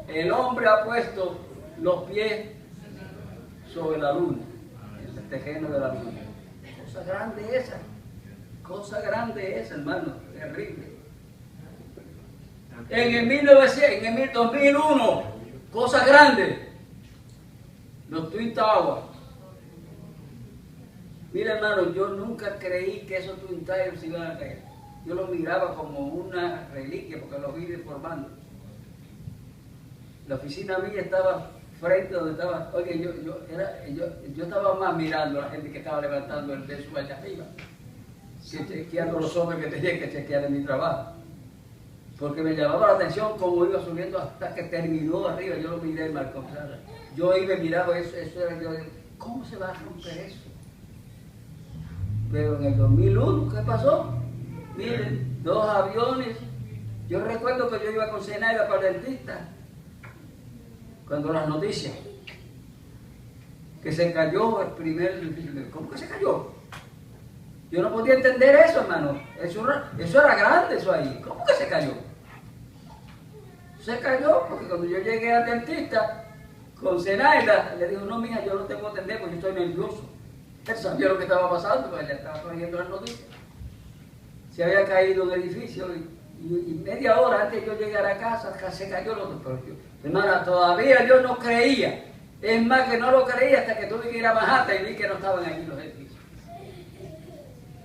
El hombre ha puesto los pies sobre la luna, en el tejeno de la luna. Cosa grande esa, hermano, terrible. En el 2001, cosa grande, los Twin Towers. Mira, hermano, yo nunca creí que esos Twin Towers iban a caer. Yo los miraba como una reliquia porque los vi deformando. La oficina mía estaba frente donde estaba. Oye, yo estaba más mirando a la gente que estaba levantando el de su allá arriba, chequeando los hombres que tenía que chequear en mi trabajo. Porque me llamaba la atención cómo iba subiendo hasta que terminó arriba. Yo lo miré en Marcos. Yo iba y miraba eso era yo. ¿Cómo se va a romper eso? Pero en el 2001, ¿qué pasó? Miren, 2 aviones. Yo recuerdo que yo iba con Zenaida para el dentista, cuando las noticias, que se cayó el primer... ¿Cómo que se cayó? Yo no podía entender eso, hermano. Eso era grande, eso ahí. ¿Cómo que se cayó? Se cayó porque cuando yo llegué al dentista con Zenaida, le dijo, no, mija, yo no te puedo atender porque yo estoy nervioso. Él sabía lo que estaba pasando, porque ella estaba corriendo las noticias. Se había caído un edificio y media hora antes de yo llegar a casa se cayó el otro. Pero hermana, todavía yo no creía. Es más que no lo creía hasta que tuve que ir a Manhattan y vi que no estaban allí los edificios.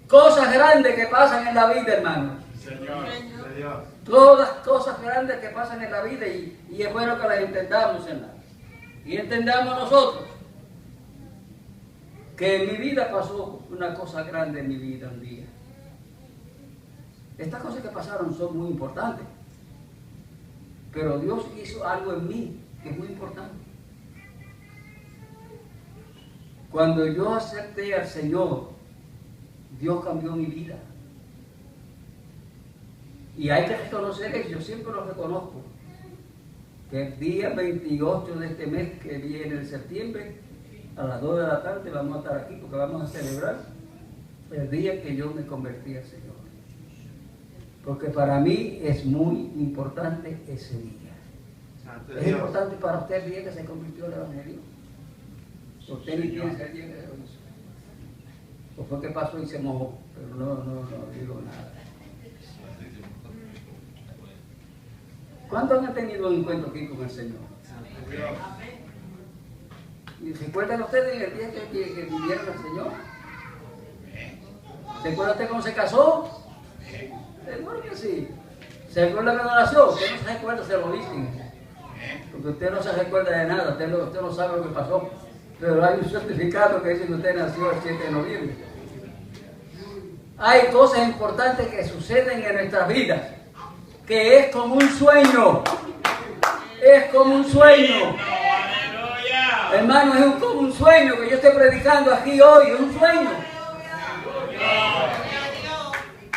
Cosas grandes que pasan en la vida, hermano. Señor. Todas cosas grandes que pasan en la vida y es bueno que las entendamos, hermano. Y entendamos nosotros que en mi vida pasó una cosa grande en mi vida un día. Estas cosas que pasaron son muy importantes, pero Dios hizo algo en mí que es muy importante. Cuando yo acepté al Señor, Dios cambió mi vida. Y hay que reconocer eso, yo siempre lo reconozco, que el día 28 de este mes que viene de septiembre, a las 2 de la tarde vamos a estar aquí porque vamos a celebrar el día que yo me convertí al Señor. Porque para mí es muy importante ese día. Es importante para usted el día que se convirtió en el Evangelio. Usted ni piensa el día que se lo hizo. O fue que pasó y se mojó, pero no digo nada. ¿Cuántos han tenido un encuentro aquí con el Señor? ¿Y se acuerdan ustedes el día que vivieron al Señor? ¿Se acuerdan usted cómo se casó? Seguro que sí. ¿Se acuerda cuando nació? Usted no se recuerda, se lo dicen. Porque usted no se recuerda de nada, usted no sabe lo que pasó. Pero hay un certificado que dice que usted nació el 7 de noviembre. Hay cosas importantes que suceden en nuestras vidas, que es como un sueño. Es como un sueño. Hermano, es como un sueño que yo estoy predicando aquí hoy. Es un sueño.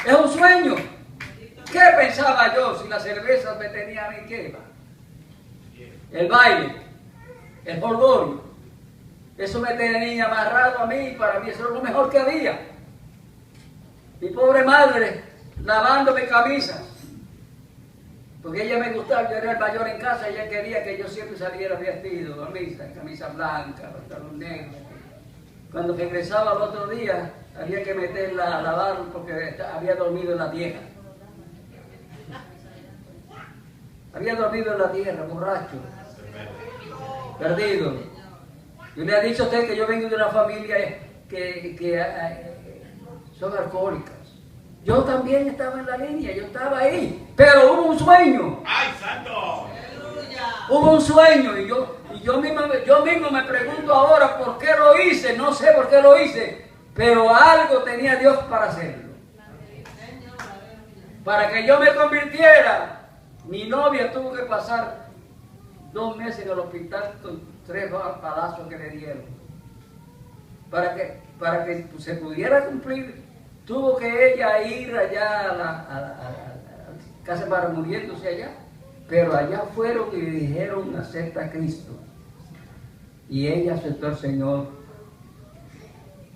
Es un sueño. ¿Qué pensaba yo si las cervezas me tenían en qué? El baile, el jolgorio. Eso me tenía amarrado a mí, para mí eso era lo mejor que había. Mi pobre madre lavándome camisas, porque ella me gustaba, yo era el mayor en casa, ella quería que yo siempre saliera vestido, camisa blanca, pantalón negro. Cuando regresaba al otro día, había que meterla a lavar porque había dormido en la vieja. Había dormido en la tierra, borracho, perdido. Yo le he dicho a usted que yo vengo de una familia que son alcohólicas. Yo también estaba en la línea, yo estaba ahí, pero hubo un sueño. ¡Ay, santo! Hubo un sueño y yo mismo me pregunto ahora por qué lo hice, no sé por qué lo hice, pero algo tenía Dios para hacerlo. Para que yo me convirtiera, mi novia tuvo que pasar 2 meses en el hospital con 3 balazos que le dieron. Para que se pudiera cumplir, tuvo que ella ir allá a la casa para muriéndose allá. Pero allá fueron y le dijeron, acepta a Cristo. Y ella aceptó al Señor.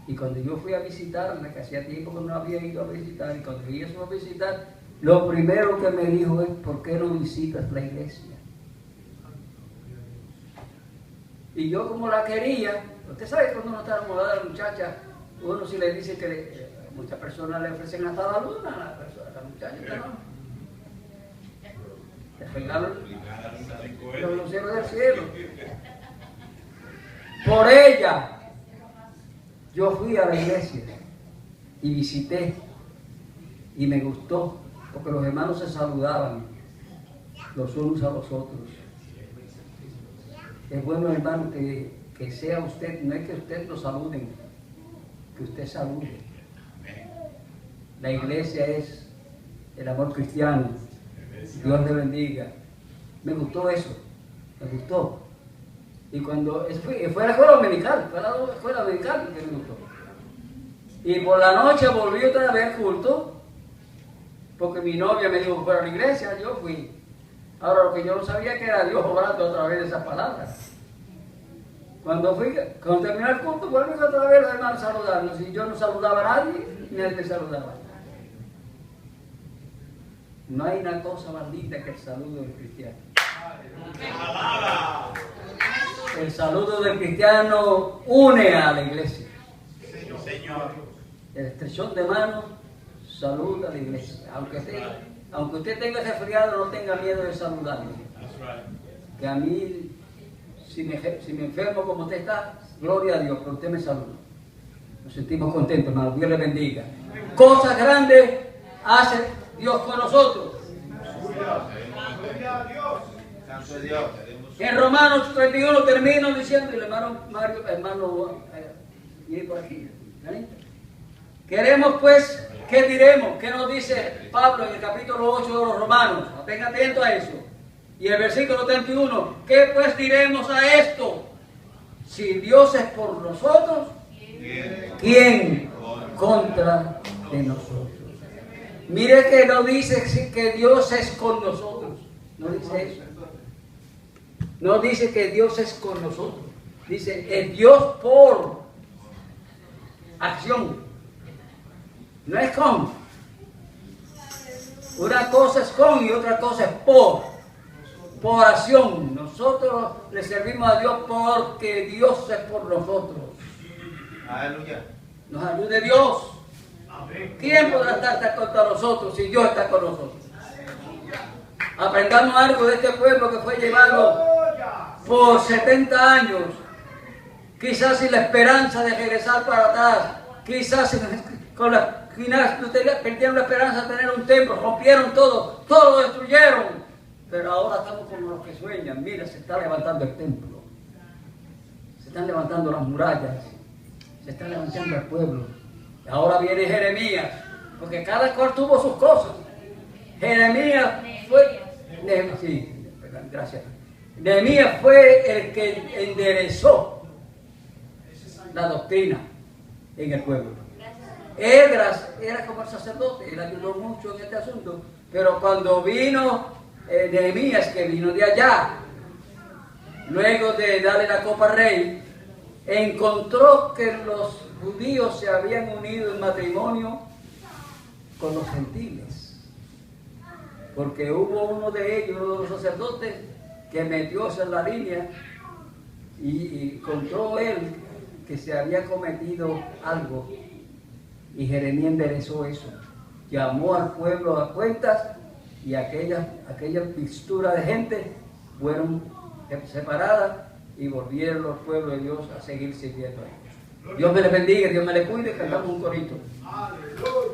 Y cuando yo fui a visitarla, que hacía tiempo que no había ido a visitar, y cuando ella fue a visitar, lo primero que me dijo es, ¿por qué no visitas la iglesia? Y yo como la quería, usted sabe cuando uno está enamorada de la muchacha, uno si le dice que muchas personas le ofrecen hasta la luna a la muchacha, ¿no? Le regalan los luceros del cielo. Por ella, yo fui a la iglesia y visité y me gustó, porque los hermanos se saludaban los unos a los otros. Es bueno, hermano, que sea usted, no es que usted lo saluden, que usted salude. La iglesia es el amor cristiano. Dios le bendiga. Me gustó eso, me gustó. Y cuando fue a la escuela dominical, fue a la escuela dominical que me gustó. Y por la noche volví otra vez al culto, porque mi novia me dijo fuera a la iglesia, yo fui. Ahora lo que yo no sabía que era Dios obrando a través de esas palabras. Cuando terminé el culto, volví otra vez los hermanos a saludarnos. Y yo no saludaba a nadie, ni nadie me saludaba. No hay una cosa más linda que el saludo del cristiano. El saludo del cristiano une a la iglesia. Señor. El estrechón de mano saluda a la iglesia. Aunque usted tenga resfriado, no tenga miedo de saludarme. Que a mí, si me enfermo como usted está, gloria a Dios, pero usted me saluda. Nos sentimos contentos, hermano. Dios le bendiga. Cosas grandes hace Dios con nosotros. Gloria a Dios. Santo Dios. En Romanos 31 termino diciendo, y el hermano Mario, viene por aquí. Queremos pues, ¿qué diremos? ¿Qué nos dice Pablo en el capítulo 8 de los Romanos? Tenga atento a eso. Y el versículo 31, ¿qué pues diremos a esto? Si Dios es por nosotros, ¿quién contra de nosotros? Mire que no dice que Dios es con nosotros. No dice eso. No dice que Dios es con nosotros. Dice, es Dios por acción. No es con. Una cosa es con y otra cosa es por acción. Nosotros le servimos a Dios porque Dios es por nosotros. Aleluya. Nos ayude Dios. ¿Quién podrá estar contra nosotros si Dios está con nosotros? Aprendamos algo de este pueblo que fue llevado por 70 años, quizás sin la esperanza de regresar para atrás, quizás perdieron la esperanza de tener un templo, rompieron todo, todo lo destruyeron, pero ahora estamos como los que sueñan. Mira, se está levantando el templo, se están levantando las murallas, se está levantando el pueblo. Ahora viene Jeremías, porque cada cual tuvo sus cosas. Jeremías fue, sí, gracias. Nehemías fue el que enderezó la doctrina en el pueblo. Esdras era como el sacerdote, él ayudó mucho en este asunto, pero cuando vino Nehemías, que vino de allá, luego de darle la copa al rey, encontró que los judíos se habían unido en matrimonio con los gentiles, porque hubo uno de ellos, uno de los sacerdotes, que metióse en la línea y encontró él que se había cometido algo, y Jeremías enderezó eso, llamó al pueblo a cuentas y aquella mixtura de gente fueron separadas y volvieron los pueblos de Dios a seguir sirviendo a Dios. Dios me les bendiga, Dios me les cuide, cantamos un corito. Aleluya.